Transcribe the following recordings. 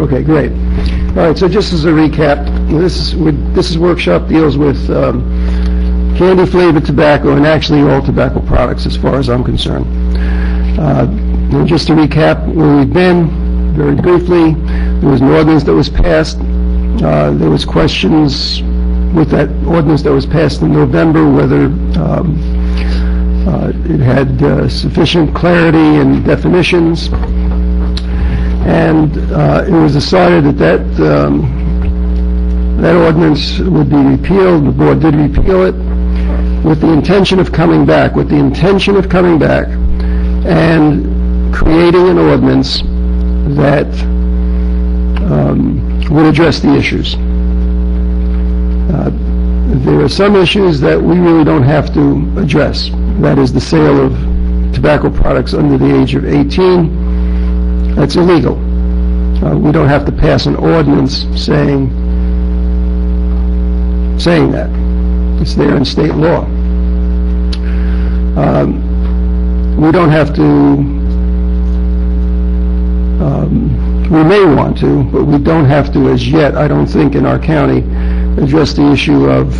Okay, great. All right, so just as a recap, this workshop deals with candy-flavored tobacco and actually all tobacco products as far as I'm concerned. And just to recap where we've been, very briefly, there was an ordinance that was passed. There was questions with that ordinance that was passed in November whether it had sufficient clarity and definitions. And it was decided that that ordinance would be repealed. The board did repeal it with the intention of coming back, and creating an ordinance that would address the issues. There are some issues that we really don't have to address. That is the sale of tobacco products under the age of 18. That's illegal. We don't have to pass an ordinance saying that. It's there in state law. We don't have to, we may want to, but we don't have to as yet, I don't think, in our county, address the issue of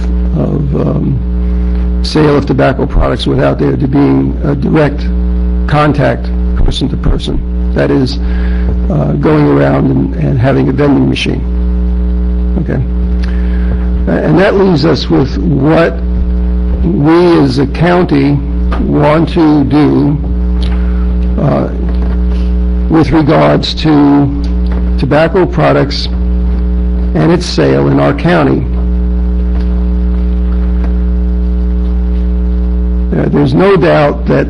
sale of tobacco products without there to being a direct contact person to person. That is, going around and having a vending machine. Okay? And that leaves us with what we as a county want to do with regards to tobacco products and its sale in our county. There's no doubt that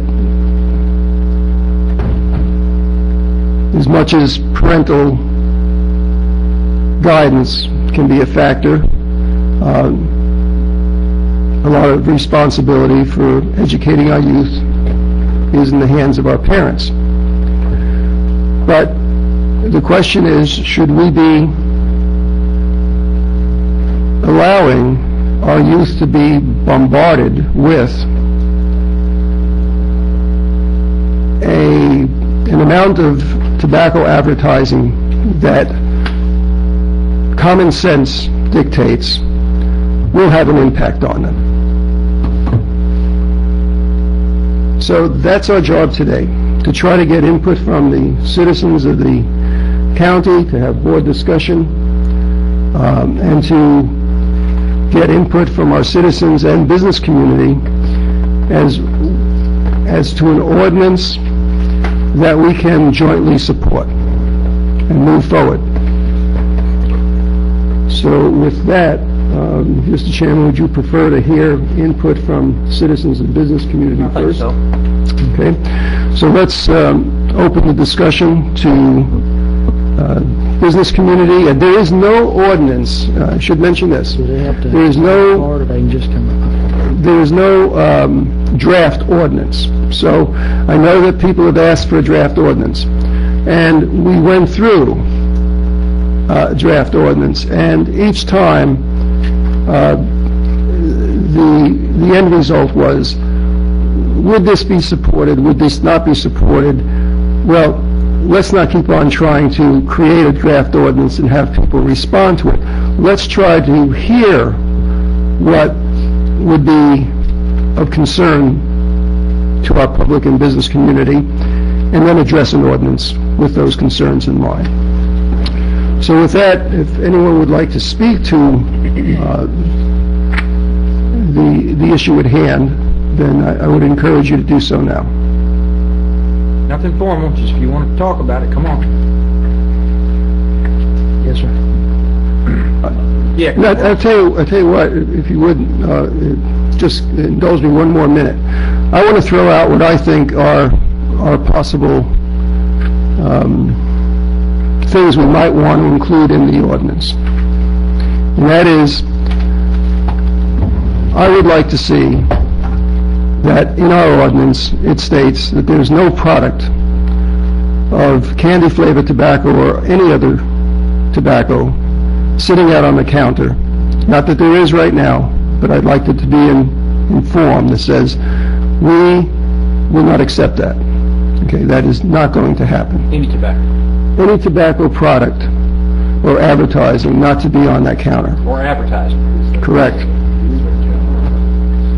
as much as parental guidance can be a factor, a lot of responsibility for educating our youth is in the hands of our parents. But the question is, should we be allowing our youth to be bombarded with an amount of tobacco advertising that common sense dictates will have an impact on them? So that's our job today, to try to get input from the citizens of the county, to have board discussion, and to get input from our citizens and business community as to an ordinance that we can jointly support and move forward. So with that, Mr. Chairman, would you prefer to hear input from citizens and business community first? So. Okay. So let's open the discussion to business community. And there is no ordinance. I should mention this. There is no draft ordinance. So I know that people have asked for a draft ordinance, and we went through draft ordinance, and each time the end result was, would this be supported, would this not be supported? Well, let's not keep on trying to create a draft ordinance and have people respond to it. Let's try to hear what would be of concern to our public and business community, and then address an ordinance with those concerns in mind. So with that, if anyone would like to speak to the issue at hand, then I would encourage you to do so now. Nothing formal, just if you want to talk about it, come on. Yes, sir. Yeah. No, I'll tell you what, if you would, just indulge me one more minute. I want to throw out what I think are possible things we might want to include in the ordinance. And that is, I would like to see that in our ordinance it states that there's no product of candy-flavored tobacco or any other tobacco sitting out on the counter, not that there is right now, but I'd like it to be in form that says, we will not accept that. Okay, that is not going to happen. Any tobacco. Any tobacco product or advertising, not to be on that counter. Or advertising. Correct.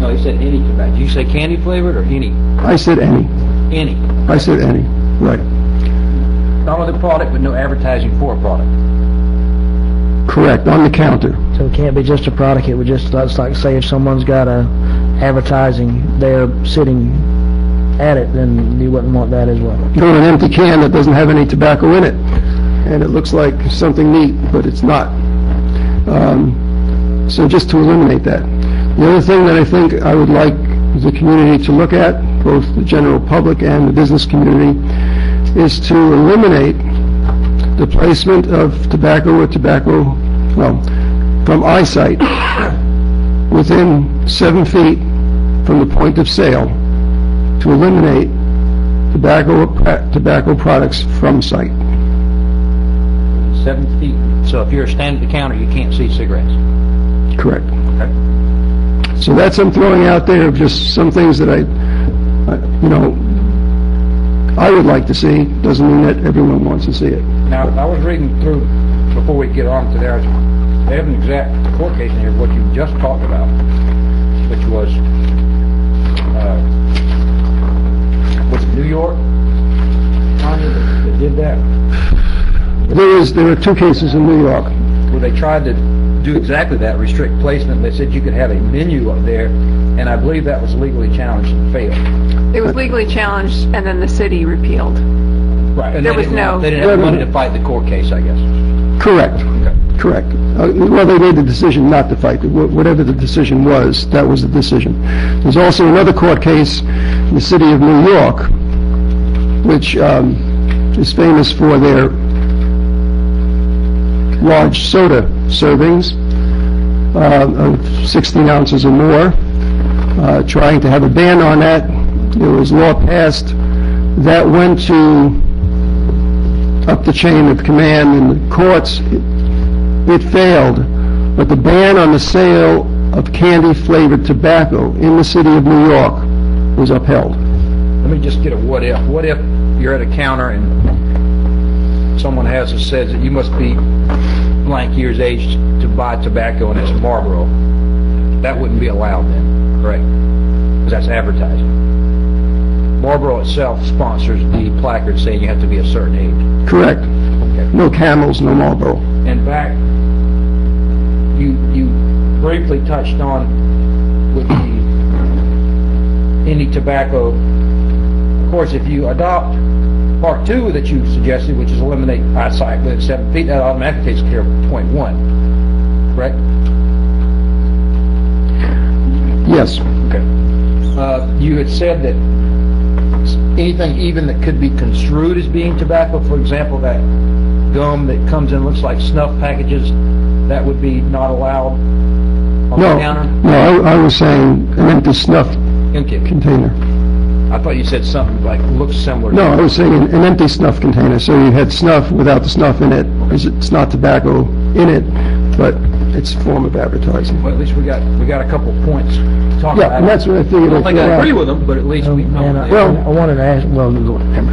No, he said any tobacco. Did you say candy flavored or any? I said any. Any. I said any, right. Not only the product, but no advertising for a product. Correct, on the counter. So it can't be just a product, it would just, that's like, say if someone's got a advertising there sitting at it, then you wouldn't want that as well. Or an empty can that doesn't have any tobacco in it, and it looks like something neat, but it's not. So just to eliminate that. The other thing that I think I would like the community to look at, both the general public and the business community, is to eliminate the placement of tobacco or tobacco, well, from eyesight within 7 feet from the point of sale, to eliminate tobacco products from sight. 7 feet. So if you're standing at the counter, you can't see cigarettes. Correct. Okay. So that's I'm throwing out there of just some things that I would like to see. Doesn't mean that everyone wants to see it. Now, I was reading through, before we get on to there, they have an exact court case in here, what you just talked about, which was it New York? That did that? There were 2 cases in New York. Where they tried to do exactly that, restrict placement. They said you could have a menu up there, and I believe that was legally challenged and failed. It was legally challenged, and then the city repealed. Right. And There was no... They didn't have money to fight the court case, I guess. Correct. Okay. Correct. Well, they made the decision not to fight. Whatever the decision was, that was the decision. There's also another court case in the city of New York, which is famous for their large soda servings of 16 ounces or more, trying to have a ban on that. There was law passed that went to up the chain of command in the courts. It failed, but the ban on the sale of candy-flavored tobacco in the city of New York was upheld. Let me just get a what if. What if you're at a counter and someone says that you must be blank years age to buy tobacco and it's Marlboro? That wouldn't be allowed then, correct? Because that's advertising. Marlboro itself sponsors the placard saying you have to be a certain age. Correct. Okay. No Camels, no Marlboro. And back, you briefly touched on with the any tobacco. Of course, if you adopt part 2 that you suggested, which is eliminate eyesight within 7 feet, that automatically takes care of point 1. Correct? Yes. Okay. You had said that anything even that could be construed as being tobacco, for example, that gum that comes in looks like snuff packages, that would be not allowed on the counter? No, I was saying an empty snuff Okay. container. I thought you said something like looks similar. No, I was saying an empty snuff container, so you had snuff without the snuff in it, because it's not tobacco in it, but it's a form of advertising. Well, at least we got a couple of points to talk Yeah, about. and that's what I figured. I don't think I'd I throw agree out. with them, but at least we know. And they Well- are. I wanted to ask, well, go ahead.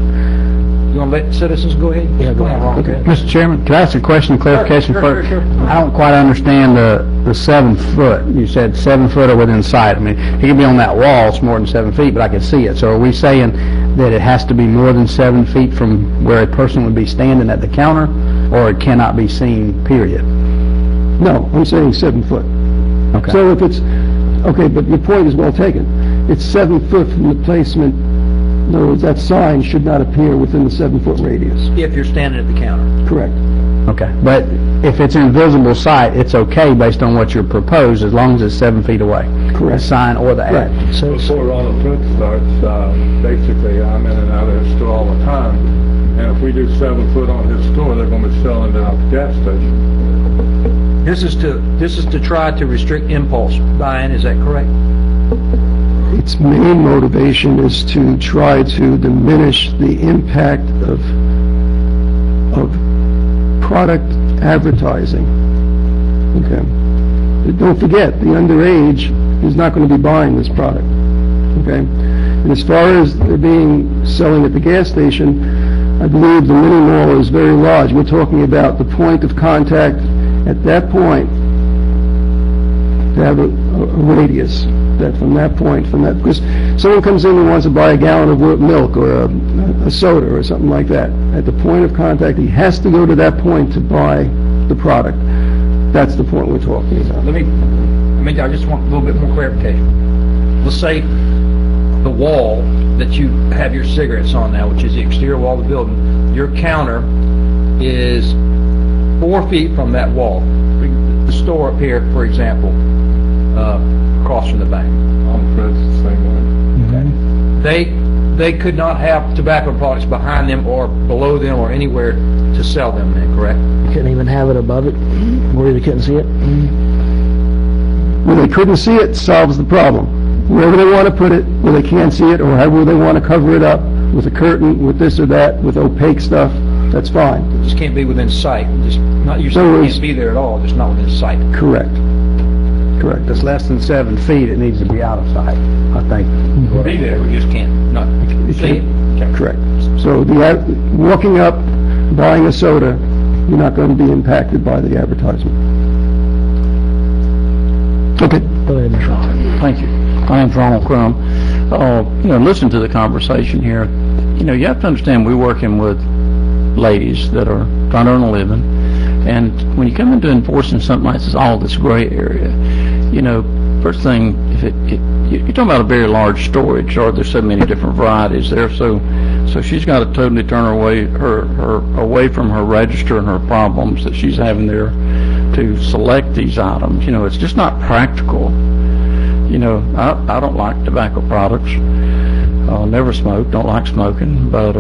You want to let citizens go ahead? Yeah, go ahead. Okay. Mr. Chairman, could I ask a question, clarification Sure, first? sure. I don't quite understand the 7 foot. You said 7 foot or within sight. I mean, he could be on that wall, it's more than 7 feet, but I could see it. So are we saying that it has to be more than 7 feet from where a person would be standing at the counter, or it cannot be seen, period? No, I'm saying 7 foot. Okay. So if it's, okay, but your point is well taken. It's 7 foot from the placement. In other words, that sign should not appear within the 7 foot radius. If you're standing at the counter. Correct. Okay. But if it's in visible sight, it's okay based on what you're proposed, as long as it's 7 feet away? Correct. The sign or the ad? Right. So, Before Ronald Prince starts, basically, I'm in and out of his store all the time, and if we do 7 foot on his store, they're going to be selling it out the gas station. This is to try to restrict impulse buying, is that correct? Its main motivation is to try to diminish the impact of product advertising. Okay. But don't forget, the underage is not going to be buying this product. Okay. And as far as they're selling at the gas station, I believe the mini mall is very large. We're talking about the point of contact at that point, to have a radius, that from that point, because someone comes in and wants to buy a gallon of milk or a soda or something like that. At the point of contact, he has to go to that point to buy the product. That's the point we're talking about. I just want a little bit more clarification. Let's say the wall that you have your cigarettes on now, which is the exterior wall of the building, your counter is 4 feet from that wall. The store up here, for example, across from the bank. I'm afraid it's the same way. They could not have tobacco products behind them or below them or anywhere to sell them then, correct? You couldn't even have it above it, where you couldn't see it. When they couldn't see it, solves the problem. Wherever they want to put it, where they can't see it, or however they want to cover it up, with a curtain, with this or that, with opaque stuff, that's fine. It just can't be within sight. Just not you So can't be there at all. Just not within sight. Correct. Correct. If it's less than 7 feet, it needs to be out of sight, I think. Be there. We just can't not see it. Okay. Correct. So walking up, buying a soda, you're not going to be impacted by the advertisement. Okay. Go ahead, Mr. Ron. Thank you. My name's Ronald Crum. Listen to the conversation here. You have to understand we're working with ladies that are trying to earn a living, and when you come into enforcing something like this gray area, first thing, you're talking about a very large storage, or there's so many different varieties there, so she's got to totally turn her away from her register and her problems that she's having there to select these items. It's just not practical. I don't like tobacco products. Never smoked, don't like smoking, but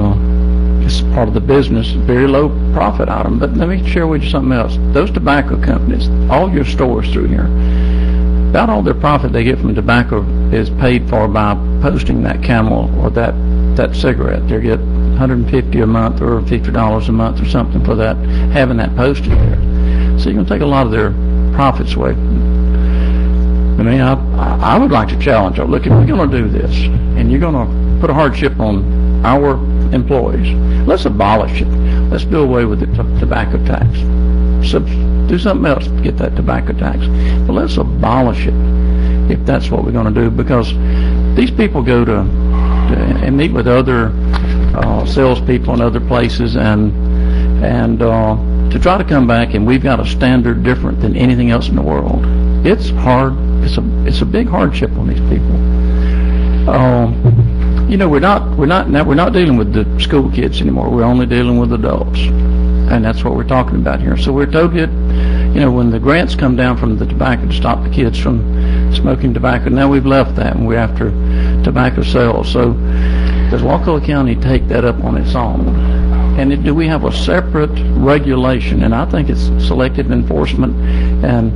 it's part of the business, very low profit item. But let me share with you something else. Those tobacco companies, all your stores through here, about all their profit they get from tobacco is paid for by posting that Camel or that cigarette. They get $150 a month or $50 a month or something for that, having that posted there. So you're going to take a lot of their profits away. I would like to challenge you. Look, if we're going to do this, and you're going to put a hardship on our employees, let's abolish it. Let's do away with the tobacco tax. So do something else to get that tobacco tax. But let's abolish it if that's what we're going to do, because these people go to and meet with other salespeople in other places and to try to come back, and we've got a standard different than anything else in the world. It's hard. It's a big hardship on these people. We're not dealing with the school kids anymore. We're only dealing with adults, and that's what we're talking about here. So we're totally, when the grants come down from the tobacco to stop the kids from smoking tobacco, now we've left that and we're after tobacco sales. So does Wakulla County take that up on its own? And do we have a separate regulation? And I think it's selective enforcement, and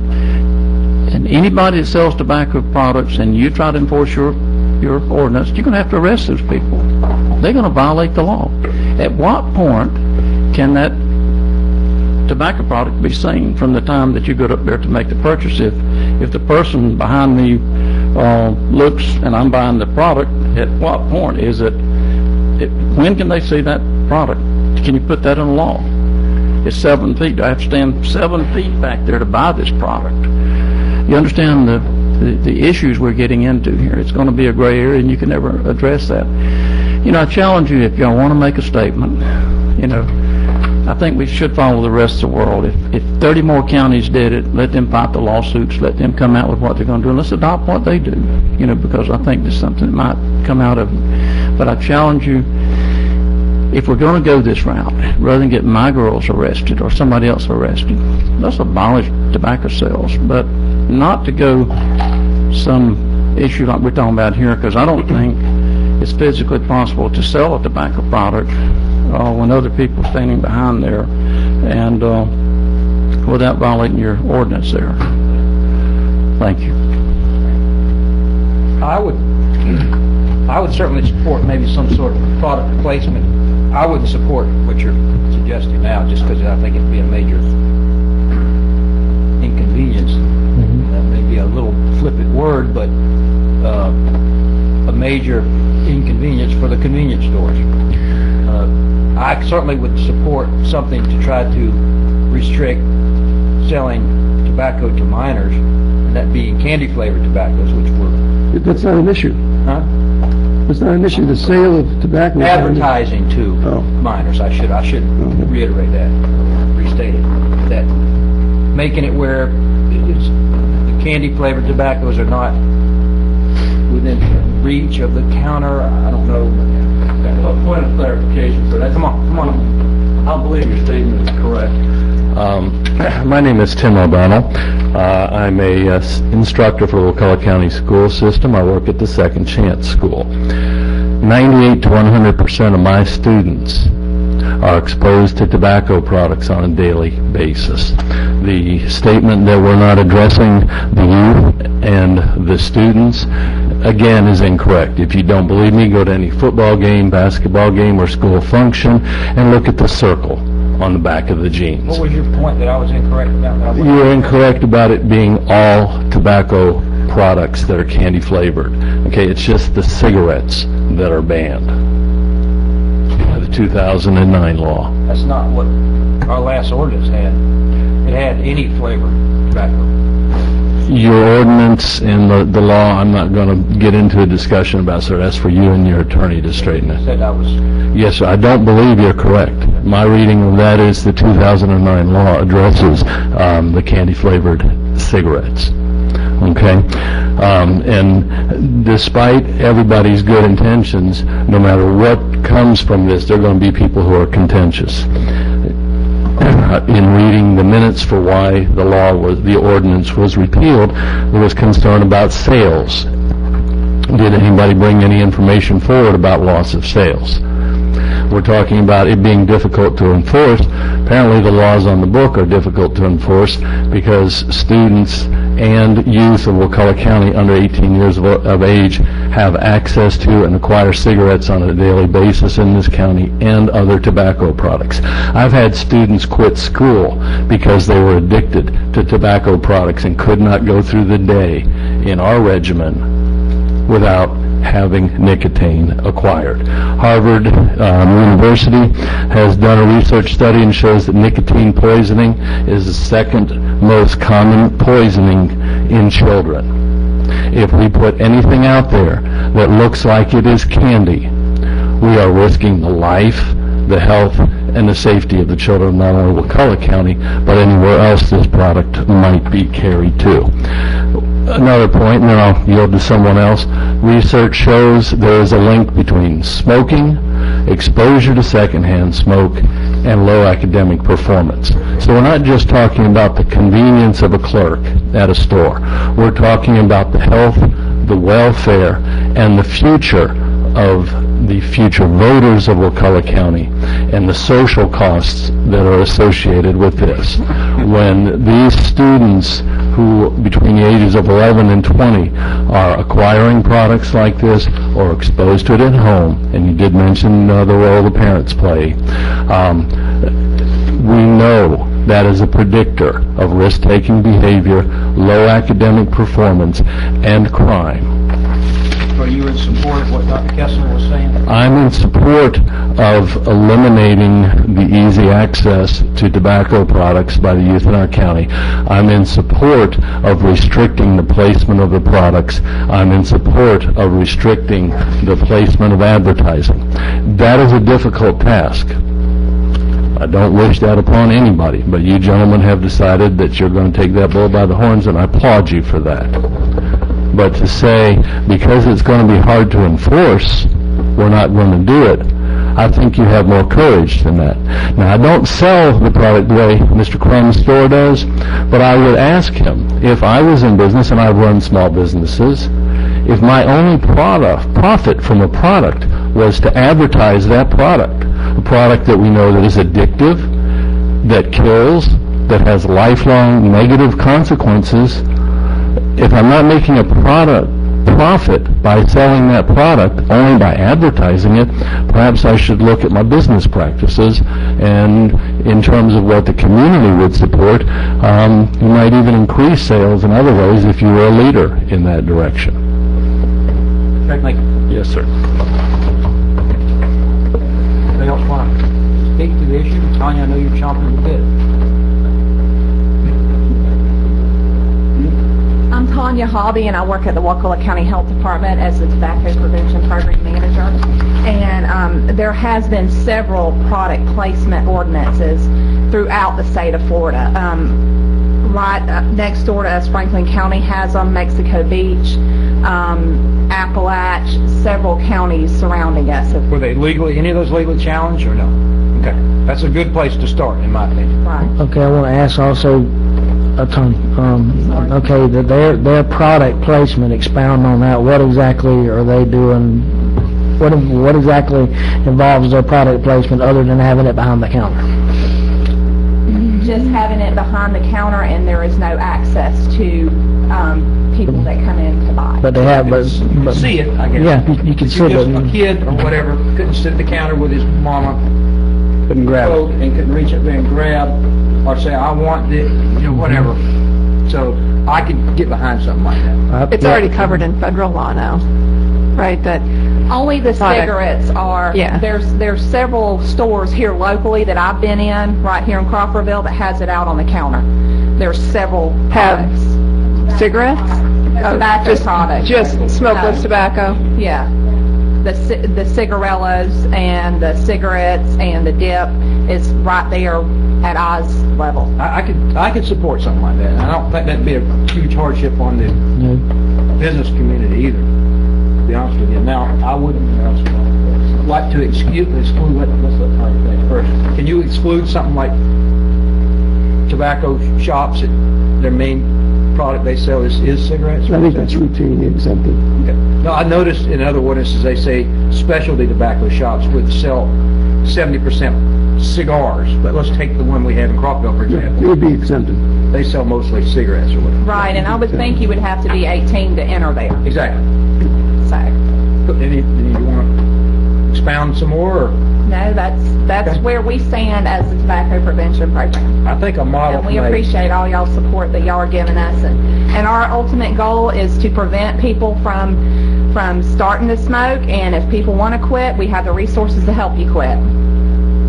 anybody that sells tobacco products and you try to enforce your ordinance, you're going to have to arrest those people. They're going to violate the law. At what point can that tobacco product be seen from the time that you go up there to make the purchase? If the person behind me looks and I'm buying the product, at what point is it? When can they see that product? Can you put that in the law? It's 7 feet. Do I have to stand 7 feet back there to buy this product? You understand the issues we're getting into here. It's going to be a gray area, and you can never address that. I challenge you, if y'all want to make a statement, I think we should follow the rest of the world. If 30 more counties did it, let them fight the lawsuits, let them come out with what they're going to do, and let's adopt what they do, because I think there's something that might come out of it. But I challenge you, if we're going to go this route, rather than get my girls arrested or somebody else arrested, let's abolish tobacco sales, but not to go some issue like we're talking about here, because I don't think it's physically possible to sell a tobacco product when other people are standing behind there and without violating your ordinance there. Thank you. I would certainly support maybe some sort of product placement. I wouldn't support what you're suggesting now, just because I think it'd be a major inconvenience. That may be a little flippant word, but a major inconvenience for the convenience stores. I I certainly would support something to try to restrict selling tobacco to minors, and that being candy-flavored tobaccos, which were, That's not an issue. huh? It's not an issue. The sale of tobacco. is not an issue. Advertising to Oh. minors. I should reiterate that, restate it. That making it where it's, the candy-flavored tobaccos are not within reach of the counter. I don't know. A point of clarification for that. Come on. I believe your statement is correct. My name is Tim O'Donnell. I'm a instructor for the Wakulla County School System. I work at the Second Chance School. 98 to 100% of my students are exposed to tobacco products on a daily basis. The statement that we're not addressing the youth and the students, again, is incorrect. If you don't believe me, go to any football game, basketball game, or school function and look at the circle on the back of the jeans. What was your point that I was incorrect about? You're incorrect about it being all tobacco products that are candy flavored. Okay, it's just the cigarettes that are banned by the 2009 law. That's not what our last ordinance had. It had any flavored tobacco. Your ordinance and the law, I'm not going to get into a discussion about, sir. That's for you and your attorney to straighten it. Said I was. Yes, sir. I don't believe you're correct. My reading of that is the 2009 law addresses the candy-flavored cigarettes. Okay? And despite everybody's good intentions, no matter what comes from this, there are going to be people who are contentious. In reading the minutes for why the ordinance was repealed, there was concern about sales. Did anybody bring any information forward about loss of sales? We're talking about it being difficult to enforce. Apparently the laws on the book are difficult to enforce because students and youth of Wakulla County under 18 years of age have access to and acquire cigarettes on a daily basis in this county and other tobacco products. I've had students quit school because they were addicted to tobacco products and could not go through the day in our regimen without having nicotine acquired. Harvard University has done a research study and shows that nicotine poisoning is the second most common poisoning in children. If we put anything out there that looks like it is candy, we are risking the life, the health, and the safety of the children, not only Wakulla County, but anywhere else this product might be carried to. Another point, and then I'll yield to someone else. Research shows there is a link between smoking, exposure to secondhand smoke, and low academic performance. So we're not just talking about the convenience of a clerk at a store. We're talking about the health, the welfare, and the future of the future voters of Wakulla County and the social costs that are associated with this. When these students who between the ages of 11 and 20 are acquiring products like this or exposed to it at home, and you did mention the role the parents play, we know that is a predictor of risk-taking behavior, low academic performance, and crime. Are you in support of what Dr. Kessler was saying? I'm in support of eliminating the easy access to tobacco products by the youth in our county. I'm in support of restricting the placement of the products. I'm in support of restricting the placement of advertising. That is a difficult task. I don't wish that upon anybody, but you gentlemen have decided that you're going to take that bull by the horns, and I applaud you for that. But to say, because it's going to be hard to enforce, we're not going to do it, I think you have more courage than that. Now, I don't sell the product the way Mr. Crumb's store does, but I would ask him, if I was in business, and I've run small businesses, if my only profit from a product was to advertise that product, a product that we know that is addictive, that kills, that has lifelong negative consequences, if I'm not making a profit by selling that product, only by advertising it, perhaps I should look at my business practices, and in terms of what the community would support, you might even increase sales in other ways if you were a leader in that direction. Thank you. Yes, sir. Anything else, Juan? issue? Tanya, I know you're chomping at the bit. I'm Tanya Hobby, and I work at the Wakulla County Health Department as the Tobacco Prevention Program Manager. And there has been several product placement ordinances throughout the state of Florida. Right next door to us, Franklin County has them, Mexico Beach, Appalach, several counties surrounding us. Were they legally, any of those legally challenged or no? Okay. That's a good place to start, in my opinion. Right. Okay, I want to ask also, Tony, okay, their product placement, expound on that. What exactly are they doing? What exactly involves their product placement other than having it behind the counter? Just having it behind the counter, and there is no access to people that come in to buy. But they have, but See it, I guess. yeah, you can see Just it. a kid or whatever couldn't sit at the counter with his mama Couldn't grab it. and couldn't reach up there and grab or say, I want this, whatever. So I could get behind something like that. It's already covered in federal law now, right? That Only the Product. cigarettes are. Yeah. There's several stores here locally that I've been in, right here in Crawfordville, that has it out on the counter. There's several Have products. cigarettes? Tobacco products. Just smokeless No. tobacco? Yeah. The cigarellos and the cigarettes and the dip is right there at Oz level. I could support something like that. I don't think that'd be a huge hardship on the business community either, to be honest with you. Now, I wouldn't like to exclude, let's let Tanya finish first. Can you exclude something like tobacco shops that their main product they sell is cigarettes? I think that's routinely exempted. Okay. No, I noticed in other ordinances they say specialty tobacco shops would sell 70% cigars, but let's take the one we have in Crawfordville, for It example. would be exempted. They sell mostly cigarettes or whatever. Right, and I would think you would have to be 18 to enter there. Exactly. So, Any you want to expound some more? Or? no, that's Okay. where we stand as the Tobacco Prevention Program. I think a model. And we appreciate all y'all's support that y'all are giving us. And our ultimate goal is to prevent people from starting to smoke. And if people want to quit, we have the resources to help you quit.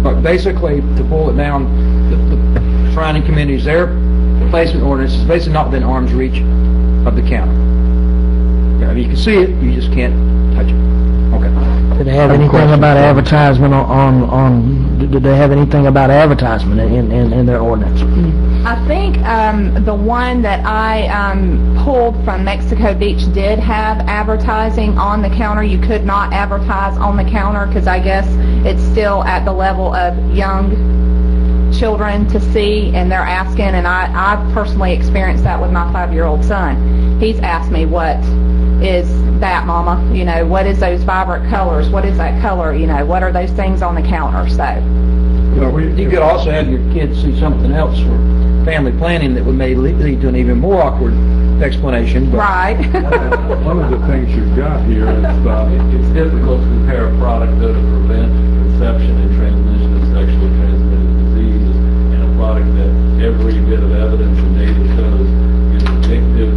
But basically, to boil it down, the surrounding communities, their placement ordinance is basically not within arm's reach of the county. I mean, you can see it, you just can't touch it. Okay. Do they have anything about advertisement do they have anything about advertisement in their ordinance? I think the one that I pulled from Mexico Beach did have advertising on the counter. You could not advertise on the counter because I guess it's still at the level of young children to see, and they're asking, and I've personally experienced that with my 5-year-old son. He's asked me, what is that, Mama? What is those vibrant colors? What is that color? What are those things on the counter? So, You could also have your kids see something else for family planning that would may lead to an even more awkward explanation. But right. One of the things you've got here is, It's difficult to compare a product though to prevent conception and transmission of sexually transmitted diseases and a product that every bit of evidence and data shows is addictive,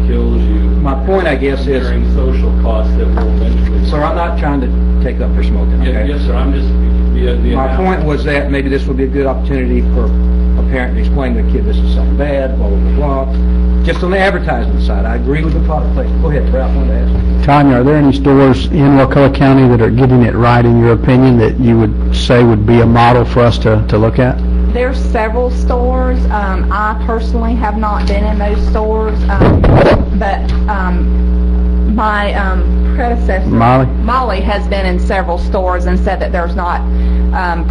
kills you. My point, I guess, is, Carrying social costs that will eventually. sir, I'm not trying to take up for smoking, okay? Yes, sir, I'm just, the My point was that maybe this would be a good opportunity for a parent to explain to the kid this is something bad, blah, blah, blah, blah. Just on the advertisement side, I agree with the product placement. Go ahead, Ralph, I wanted to ask. Tanya, are there any stores in Wakulla County that are getting it right, in your opinion, that you would say would be a model for us to look at? There's several stores. I personally have not been in those stores, but my predecessor, Molly? has been in several stores and said that there's not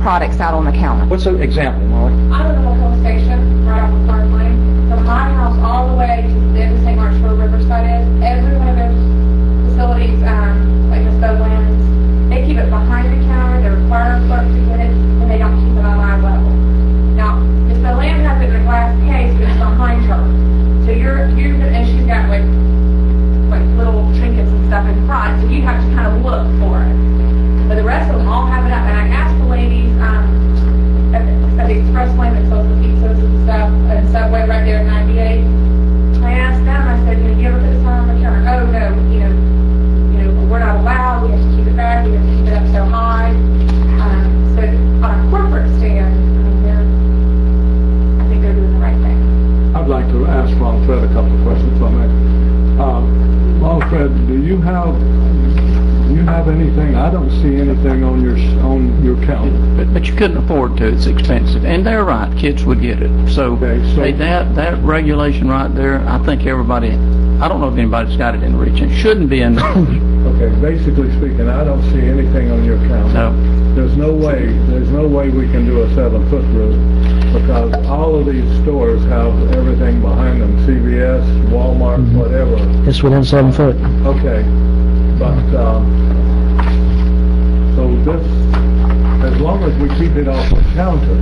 products out on the counter. What's an example, Molly? I live in a pump station right off of Park Lane. From my house all the way to the end of St. Mark's where Riverside is, every one of those facilities, like Miss Bowen's, they keep it behind the counter, they require a clerk to get it, and they don't keep it on eye level. Now, Miss Bowen has it in a glass case, but it's behind her. So and she's got like little trinkets and stuff in front, so you have to kind of look for it. But the rest of them all have it up, and I asked the ladies, at the express lane that sells the pizzas and stuff, and Subway right there at 98. I asked them, I said, you ever put this on the counter? Oh, no, we're not allowed, we have to keep it back, we have to keep it up so high. So on a corporate stand, anything, I don't see anything on your counter. But you couldn't afford to, it's expensive. And they're right, kids would get it. So, Okay, so- hey, that regulation right there, I think everybody, I don't know if anybody's got it in reach. It shouldn't be in, Okay, basically speaking, I don't see anything on your counter. no. There's no way we can do a 7-foot rule, because all of these stores have everything behind them, CVS, Walmart, whatever. It's within 7 foot. Okay, but, so this, as long as we keep it off the counter,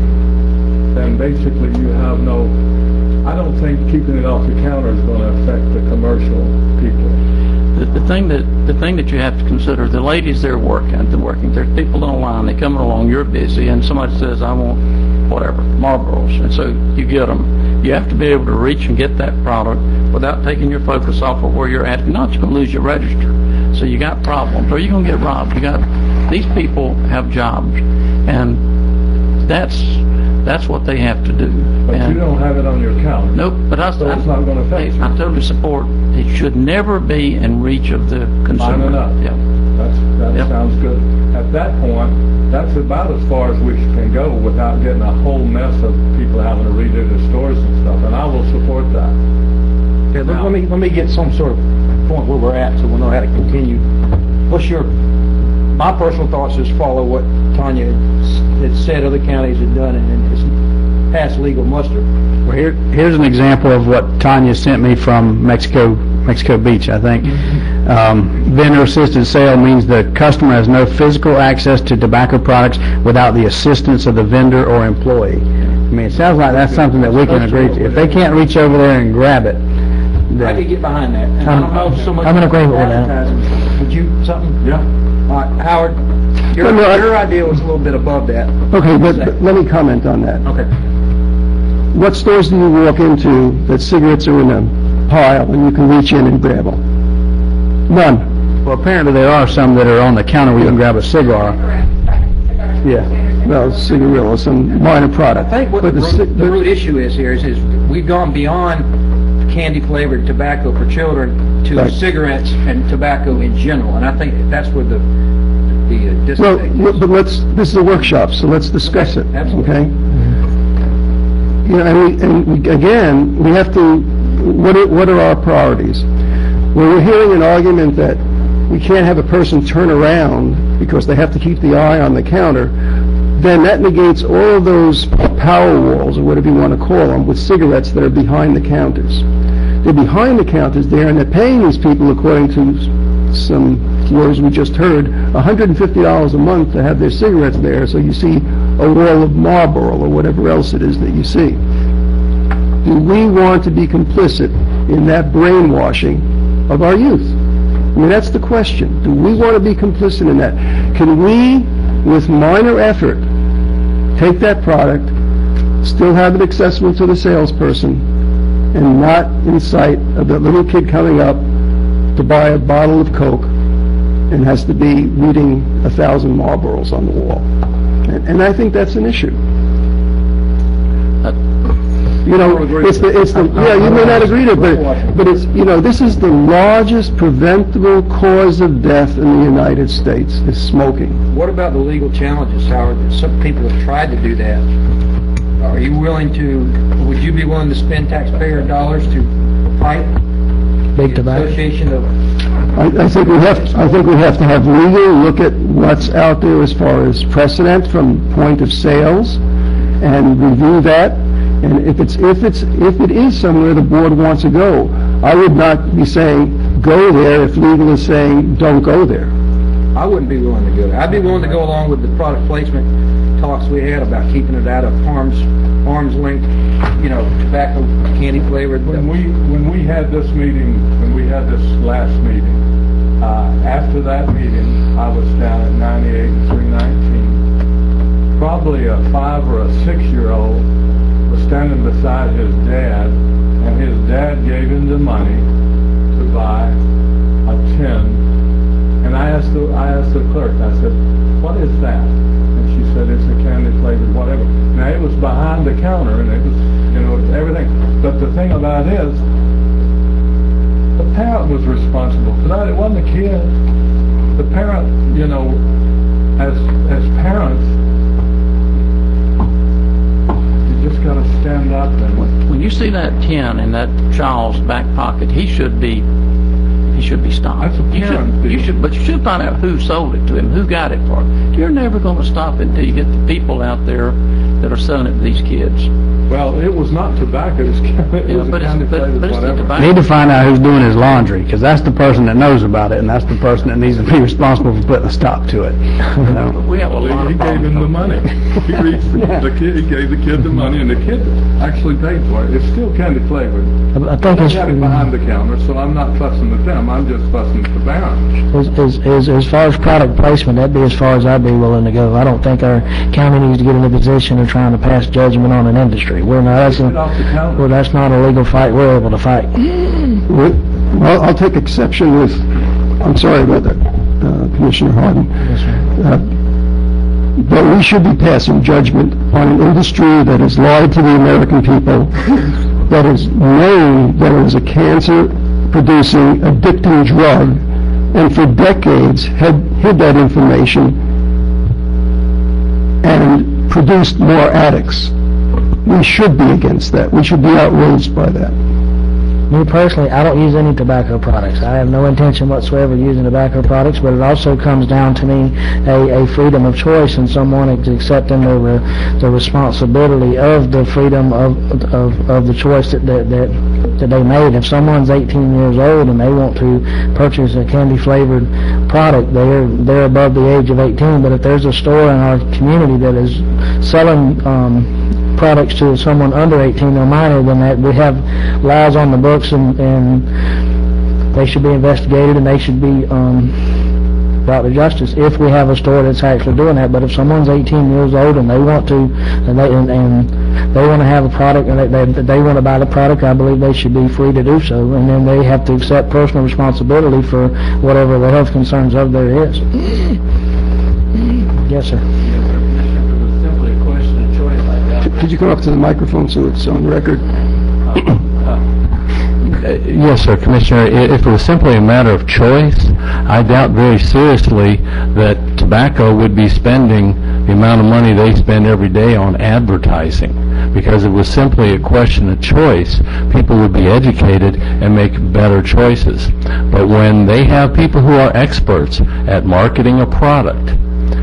then basically you have no, I don't think keeping it off the counter is gonna affect the commercial people. The thing that you have to consider, the ladies, they're working. There's people on line, they coming along, you're busy, and somebody says, I want whatever, Marlboros, and so you get them. You have to be able to reach and get that product without taking your focus off of where you're at. If not, you're going to lose your register. So you got problems, or you're going to get robbed. These people have jobs, and that's what they have to do. But And you don't have it on your counter. nope, but So it's not gonna affect you. I totally support, it should never be in reach of the consumer. enough. Yeah. That Yep. sounds good. At that point, that's about as far as we can go without getting a whole mess of people having to redo their stores and stuff, and I will support that. Okay, let me get some sort of point where we're at, so we'll know how to continue. My personal thoughts is follow what Tanya had said other counties had done, and it's passed legal muster. Well, here's an example of what Tanya sent me from Mexico Beach, I think. Vendor-assisted sale means the customer has no physical access to tobacco products without the assistance of the vendor or employee. I mean, it sounds like that's something that we can agree to. If they can't reach over there and grab it, I could get behind that. And I don't know so much. I'm in agreement with that. advertising. Would you, something? Yeah. All right, Howard, No, no, your idea was a little bit above that. Okay, but let me comment on that. Okay. What stores do you walk into that cigarettes are in a pile and you can reach in and grab them? None. well, apparently there are some that are on the counter where you can grab a cigar. Yeah. Well, cigarillo, some minor product. I think what But the root issue is here is we've gone beyond candy-flavored tobacco for children to Right. cigarettes and tobacco in general, and I think that's where the Well, disconnect but this is a workshop, so let's discuss it, Absolutely. okay? You know, again, we have to, what are our priorities? When we're hearing an argument that we can't have a person turn around because they have to keep the eye on the counter, then that negates all of those power walls, or whatever you want to call them, with cigarettes that are behind the counters. They're behind the counters there, and they're paying these people, according to some words we just heard, $150 a month to have their cigarettes there, so you see a wall of Marlboro or whatever else it is that you see. Do we want to be complicit in that brainwashing of our youth? I mean, that's the question. Do we want to be complicit in that? Can we, with minor effort, take that product, still have it accessible to the salesperson, and not incite a little kid coming up to buy a bottle of Coke and has to be reading 1,000 Marlboros on the wall? And I think that's an issue. You know, it's the, yeah, you may not agree to it, but it's, you know, this is the largest preventable cause of death in the United States, is smoking. What about the legal challenges, Howard? Some people have tried to do that. Are you willing to, would you be willing to spend taxpayer dollars to fight Big the tobacco. association of, I think we have to have legal look at what's out there as far as precedent from point of sales and review that. And if it is somewhere the board wants to go, I would not be saying go there if legal is saying don't go there. I wouldn't be willing to go there. I'd be willing to go along with the product placement talks we had about keeping it out of arm's length, you know, tobacco, candy flavored. When we had this meeting, when we had this last meeting, after that meeting, I was down at 98 and 319. Probably a 5 or a 6-year-old was standing beside his dad, and his dad gave him the money to buy a tin. And I asked the clerk, I said, "What is that?" And she said, "It's a candy flavored whatever." Now it was behind the counter, and it was, you know, everything. But the thing about it is, the parent was responsible for that. It wasn't the kid. the parent, you know, as parents, you just gotta stand up and... When you see that 10 in that child's back pocket, he should be stopped. That's a parent. But you should find out who sold it to him, who got it for him. You're never going to stop it until you get the people out there that are selling it to these kids. Well, it was not tobacco, it was candy flavored, whatever. Need to find out who's doing his laundry, because that's the person that knows about it, and that's the person that needs to be responsible for putting a stop to it. You know? We have a lot He of gave him the money. He reached the kid, he gave the kid the money, and the kid actually paid for it. It's still candy flavored. I think They it's, got it behind the counter, so I'm not fussing with them, I'm just fussing with the parents. as far as product placement, that'd be as far as I'd be willing to go. I don't think our county needs to get in a position of trying to pass judgment on an industry. We're not, Get it off the counter. well, that's not a legal fight we're able to fight. Well, I'll take exception with, I'm sorry about that, Commissioner Harden. But we should be passing judgment on an industry that has lied to the American people, that is known that it is a cancer-producing, addicting drug, and for decades had hid that information and produced more addicts. We should be against that. We should be outraged by that. Me personally, I don't use any tobacco products. I have no intention whatsoever of using tobacco products, but it also comes down to me a freedom of choice and someone accepting the responsibility of the freedom of the choice that they made. If someone's 18 years old and they want to purchase a candy-flavored product, they're above the age of 18. But if there's a store in our community that is selling products to someone under 18 or minor, then that we have laws on the books, and they should be investigated and they should be brought to justice if we have a store that's actually doing that. But if someone's 18 years old and they want to, and they want to have a product and they want to buy the product, I believe they should be free to do so, and then they have to accept personal responsibility for whatever the health concerns of there is. Yes, sir. Could you come up to the microphone so it's on record? Yes, sir, Commissioner. If it was simply a matter of choice, I doubt very seriously that tobacco would be spending the amount of money they spend every day on advertising. Because if it was simply a question of choice, people would be educated and make better choices. But when they have people who are experts at marketing a product,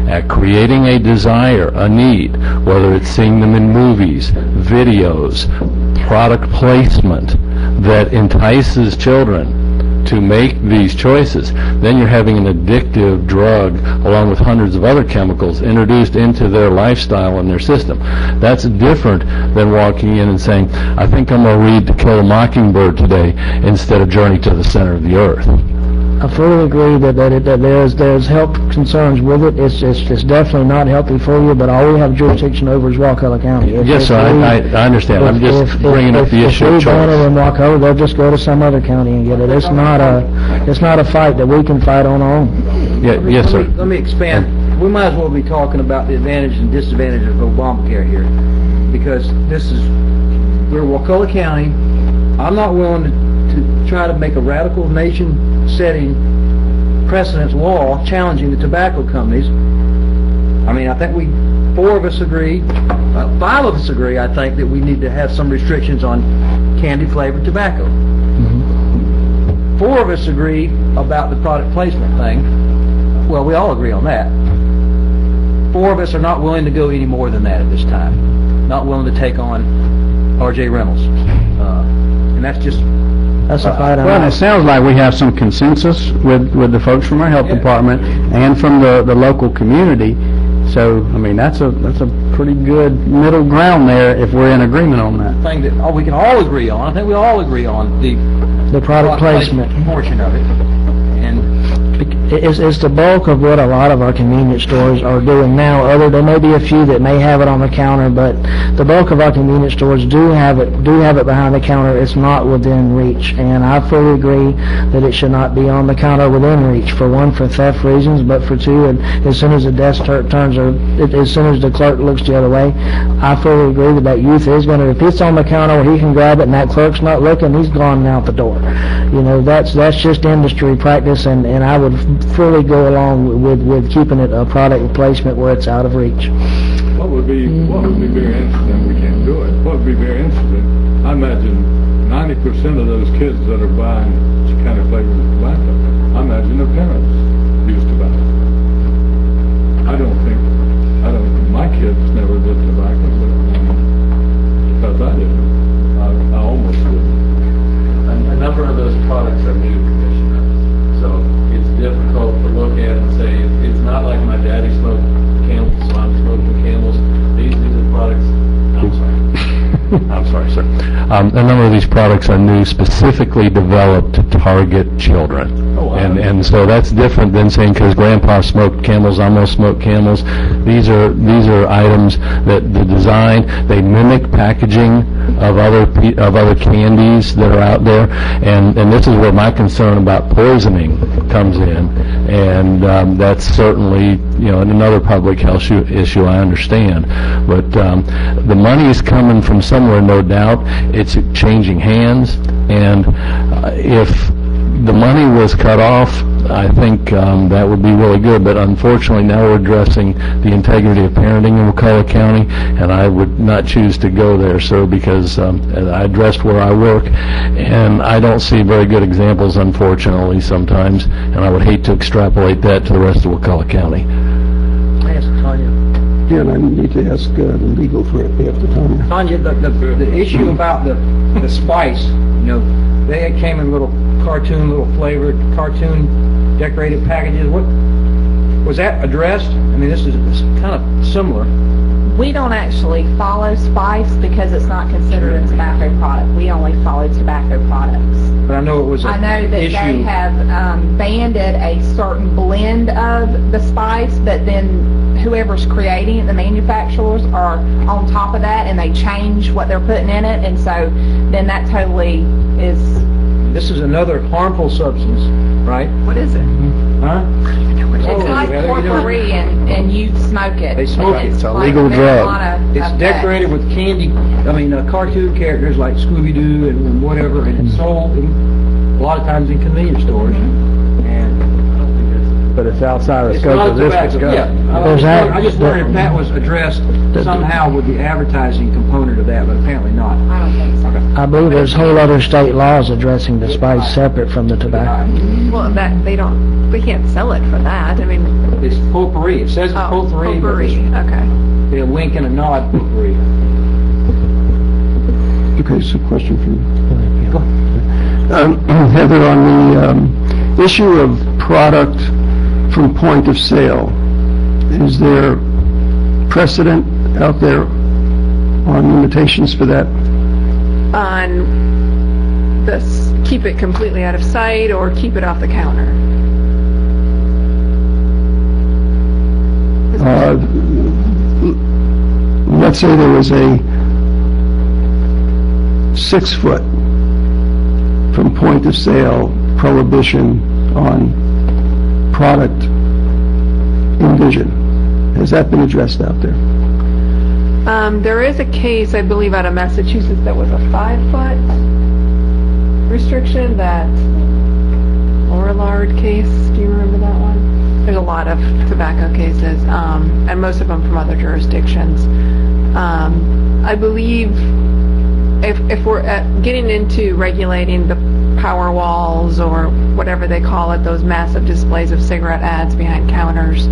at creating a desire, a need, whether it's seeing them in movies, videos, product placement that entices children to make these choices, then you're having an addictive drug along with hundreds of other chemicals introduced into their lifestyle and their system. That's different than walking in and saying, I think I'm going to read To Kill a Mockingbird today instead of Journey to the Center of the Earth. I fully agree that there's health concerns with it. It's definitely not healthy for you, but all we have jurisdiction over is Wakulla County. Yes, sir, I understand. I'm just bringing up the issue of If we ban it choice. in Wakulla, they'll just go to some other county and get it. It's not a fight that we can fight on our own. Yes, sir. Let me expand. We might as well be talking about the advantage and disadvantage of Obamacare here, because we're Wakulla County. I'm not willing to try to make a radical nation-setting precedence law challenging the tobacco companies. I mean, I think five of us agree, I think, that we need to have some restrictions on candy-flavored tobacco. Mm-hmm. 4 of us agree about the product placement thing. Well, we all agree on that. 4 of us are not willing to go any more than that at this time. Not willing to take on R.J. Reynolds. And that's just... That's a fight. Well, it sounds like we have some consensus with the folks from our health department and from the local community. So, I mean, that's a pretty good middle ground there if we're in agreement on that. Thing that we can all agree on. I think we all agree on the product placement portion of it. And it's the bulk of what a lot of our convenience stores are doing now. There may be a few that may have it on the counter, but the bulk of our convenience stores do have it behind the counter. It's not within reach, and I fully agree that it should not be on the counter within reach. For one, for theft reasons, but for two, and as soon as the desk turns, or as soon as the clerk looks the other way, I fully agree that youth is going to, if it's on the counter where he can grab it and that clerk's not looking, he's gone out the door. You know, that's just industry practice, and I would fully go along with keeping it a product replacement where it's out of reach. What would be very interesting, we can't do it, what would be very interesting, I imagine 90% of those kids that are buying kind of flavored tobacco, I imagine their parents use tobacco. My kids never did tobacco, but because I didn't, I almost didn't. A number of those products are new, Commissioner, so it's difficult to look at and say, it's not like my daddy smoked Camels, so I'm smoking Camels. These are products, I'm sorry. I'm sorry, sir. A number of these products are new, specifically developed to target children. And so that's different than saying, because Grandpa smoked Camels, I'm going to smoke Camels. These are items that the design, they mimic packaging of other candies that are out there, and this is where my concern about poisoning comes in, and that's certainly, another public health issue, I understand, but the money is coming from somewhere, no doubt. It's changing hands, and if the money was cut off, I think that would be really good, but unfortunately now we're addressing the integrity of parenting in Wakulla County, and I would not choose to go there, sir, because I addressed where I work, and I don't see very good examples, unfortunately, sometimes, and I would hate to extrapolate that to the rest of Wakulla County. Yes, Tanya. Again, I need to ask the legal for it after Tanya. Tanya, the issue about the spice, they came in little flavored, cartoon decorated packages. What was that addressed? I mean, this is kind of similar. We don't actually follow spice because it's not considered a tobacco product. We only follow tobacco products. But I know it was I know that issue. they have banded a certain blend of the spice, but then whoever's creating it, the manufacturers, are on top of that, and they change what they're putting in it, and so then that totally is... This is another harmful substance, right? What is it? Huh? It's like porphyry, and you smoke it. They smoke it. It's a like legal drug. marijuana It's effect. decorated with candy, cartoon characters like Scooby-Doo and whatever, and it's sold a lot of times in convenience stores. But it's outside of the It's scope not of this tobacco, discussion. yeah. I just wondered if that was addressed somehow with the advertising component of that, but apparently not. I don't think so. I believe there's whole other state laws addressing the spice separate from the tobacco. Well, they can't sell it for that. I mean, It's potpourri. It says it's potpourri. but potpourri, it's okay. a wink and a nod potpourri. Okay, so question for you. Heather, on the issue of product from point of sale, is there precedent out there on limitations for that? On this, keep it completely out of sight or keep it off the counter? Let's say there was a 6 foot from point of sale prohibition on product in vision. Has that been addressed out there? There is a case, I believe, out of Massachusetts that was a 5 foot restriction, that Lorillard case. Do you remember that one? There's a lot of tobacco cases, and most of them from other jurisdictions. I believe if we're getting into regulating the power walls or whatever they call it, those massive displays of cigarette ads behind counters,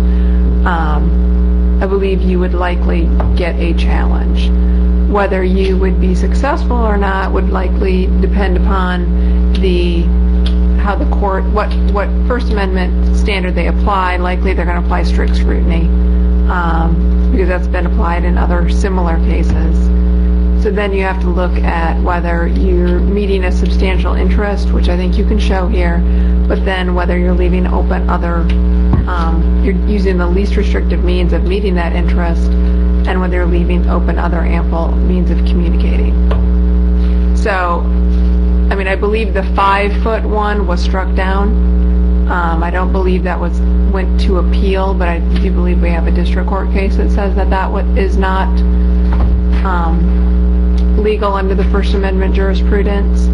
I believe you would likely get a challenge. Whether you would be successful or not would likely depend upon how the court, what First Amendment standard they apply. Likely they're going to apply strict scrutiny, because that's been applied in other similar cases. So then you have to look at whether you're meeting a substantial interest, which I think you can show here, but then whether you're leaving open you're using the least restrictive means of meeting that interest, and whether you're leaving open other ample means of communicating. So, I mean, I believe the 5 foot one was struck down. I don't believe that went to appeal, but I do believe we have a district court case that says that is not legal under the First Amendment jurisprudence.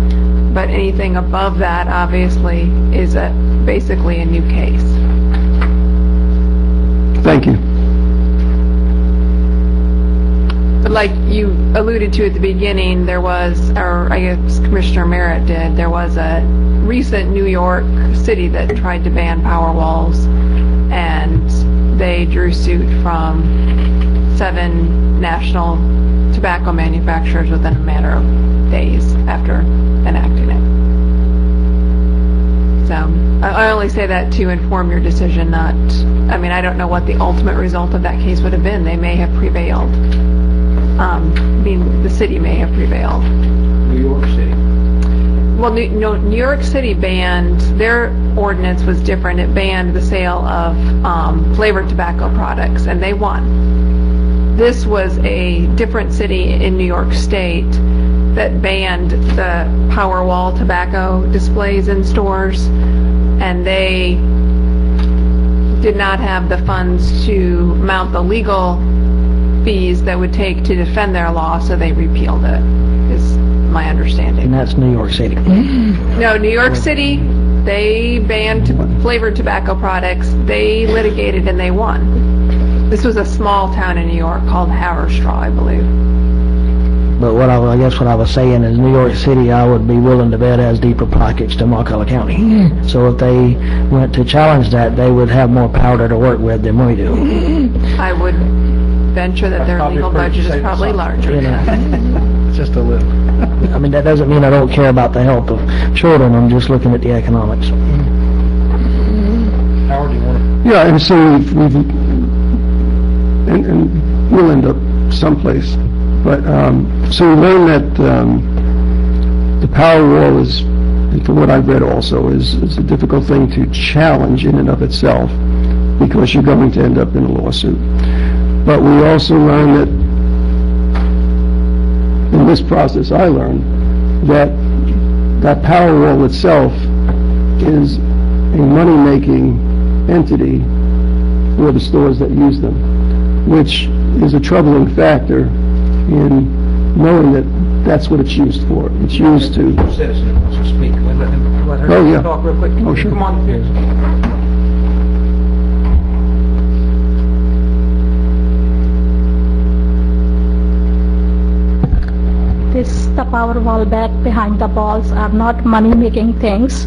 but anything above that, obviously, is basically a new case. Thank you. But like you alluded to at the beginning, there was, or I guess Commissioner Merritt did, there was a recent New York City that tried to ban power walls, and they drew suit from 7 national tobacco manufacturers within a matter of days after enacting it. So I only say that to inform your decision, not, I mean, I don't know what the ultimate result of that case would have been. They may have prevailed. The city may have prevailed. New York City. Well, New York City banned, their ordinance was different. It banned the sale of flavored tobacco products, and they won. This was a different city in New York State that banned the Powerwall tobacco displays in stores, and they did not have the funds to mount the legal fees that would take to defend their law, so they repealed it, is my understanding. And that's New York City. No, New York City, they banned flavored tobacco products. They litigated and they won. This was a small town in New York called Haverstraw, I believe. But I guess what I was saying is New York City, I would be willing to bet, has deeper pockets to Wakulla County. So if they went to challenge that, they would have more powder to work with than we do. I would venture that their legal budget is probably larger. You know, Just a little. I mean, that doesn't mean I don't care about the health of children. I'm just looking at the economics. Howard, do you want to? Yeah, and so and we'll end up someplace. But so we learned that the power wall is, and from what I've read also, is a difficult thing to challenge in and of itself, because you're going to end up in a lawsuit. But we also learned that in this process, I learned that power wall itself is a money-making entity for the stores that use them, which is a troubling factor in knowing that that's what it's used for. It's used to... Citizen who wants to speak. Can we let her Oh, yeah. talk real quick? Oh, sure. Come on, Pierce. The power wall back behind the balls are not money making things.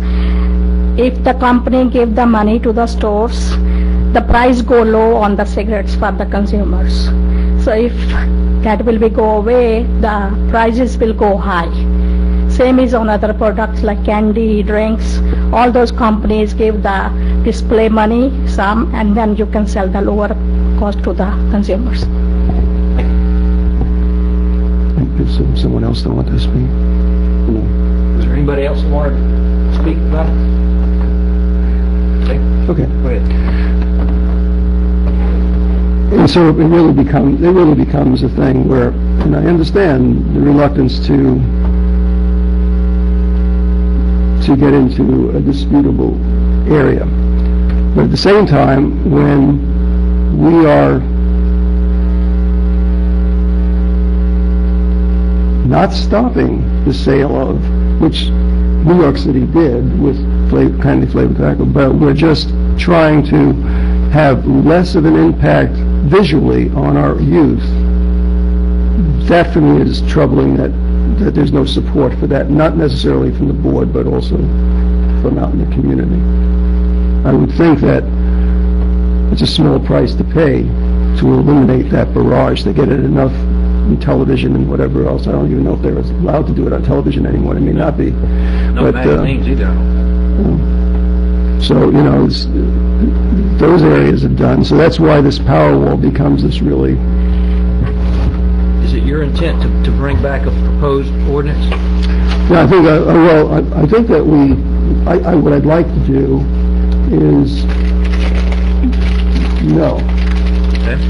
If the company give the money to the stores, the price go low on the cigarettes for the consumers. So if that will be go away, the prices will go high. Same is on other products like candy, drinks. All those companies give the display money, some, and then you can sell the lower cost to the consumers. If someone else don't want to speak? No. Is there anybody else who wanted to speak about it? Okay. Go ahead. And so it really becomes a thing where, and I understand the reluctance to get into a disputable area. But at the same time, when we are not stopping the sale of, which New York City did with candy flavored tobacco, but we're just trying to have less of an impact visually on our youth. That for me is troubling, that there's no support for that, not necessarily from the board, but also from out in the community. I would think that it's a small price to pay to eliminate that barrage. They get it enough in television and whatever else. I don't even know if they're allowed to do it on television anymore. It may not be. No magazines either. So, you know, those areas are done. So that's why this power wall becomes this really... Is it your intent to bring back a proposed ordinance? Yeah, I think, I think that what I'd like to do is, no.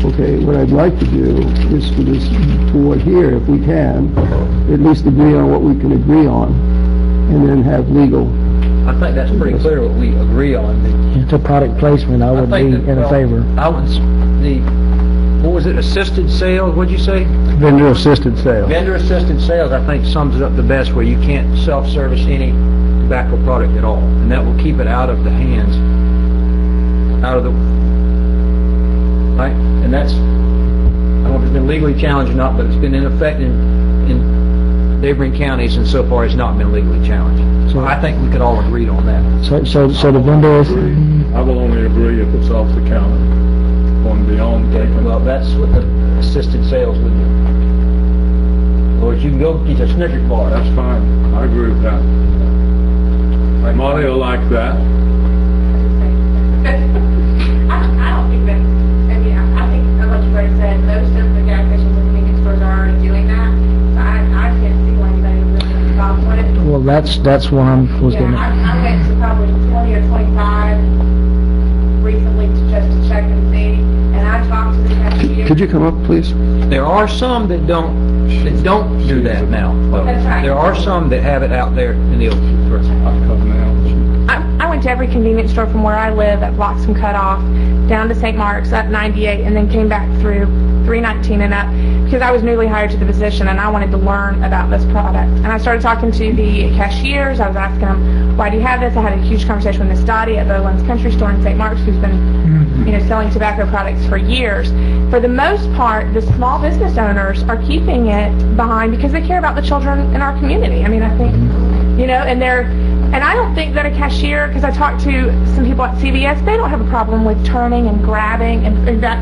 Okay, what I'd like to do is for this board here, if we can, at least agree on what we can agree on, and then have legal. I think that's pretty clear what we agree on. It's a product placement. I would be think that, in well, favor. I would, what was it, assisted sales, what'd you say? Vendor assisted sales. Vendor assisted sales, I think sums it up the best, where you can't self-service any tobacco product at all, and that will keep it out of the hands, out of the, right? And that's, I don't know if it's been legally challenged or not, but it's been in effect in neighboring counties, and so far it's not been legally challenged. So I think we could all agree on that. So the vendor is, I will only agree if it's off the counter, going beyond taking. Well, that's what the assisted sales would do. Or you can go get a Snickers bar, That's fine, I agree with that. Marty will like that. I don't think that, I mean, I think, like you already said, most of the gas stations and convenience stores are already doing that. So I can't see why anybody would really have a problem with it. well, that's what I was Yeah, getting at. I went to probably 20 or 25 recently just to check and see, and I talked to the cashier. Could you come up, please? There are some that don't do that now. though. That's right. There are some that have it out there in the open. I went to every convenience store from where I live at Blocks and Cutoff, down to St. Mark's, up 98, and then came back through 319 and up, because I was newly hired to the position and I wanted to learn about this product. And I started talking to the cashiers. I was asking them, why do you have this? I had a huge conversation with Miss Dottie at Bowland's Country Store in St. Mark's, who's been, selling tobacco products for years. For the most part, the small business owners are keeping it behind because they care about the children in our community. I mean, I think, and I don't think that a cashier, because I talked to some people at CVS, they don't have a problem with turning and grabbing and that,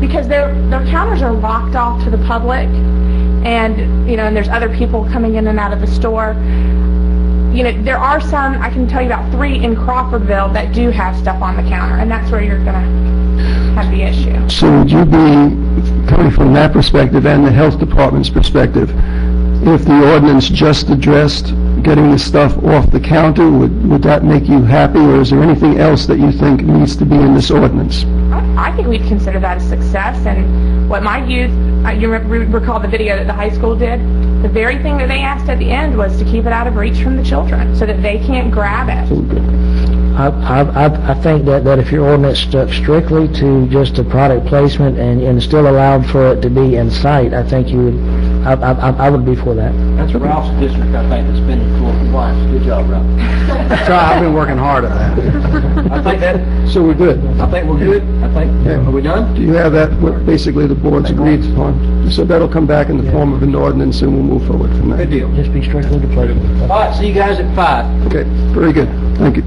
because their counters are locked off to the public, and and there's other people coming in and out of the store. There are some, I can tell you about 3 in Crawfordville that do have stuff on the counter, and that's where you're going to have the issue. So would you be, coming from that perspective and the health department's perspective, if the ordinance just addressed getting the stuff off the counter, would that make you happy, or is there anything else that you think needs to be in this ordinance? I think we'd consider that a success, and what my youth, you recall the video that the high school did, the very thing that they asked at the end was to keep it out of reach from the children so that they can't grab it. I think that if your ordinance stuck strictly to just a product placement and still allowed for it to be in sight, I think you would, I would be for that. That's Ralph's district, I think, that's been in full compliance. Good job, Ralph. That's right, I've been working hard at that. I think that, So we're good. I think we're good. Are we done? Do you have that, what basically the board's agreed upon? So that'll come back in the form of an ordinance, and we'll move forward from Good there. deal. Just be strictly to placement. All right, see you guys at 5. Okay, very good. Thank you.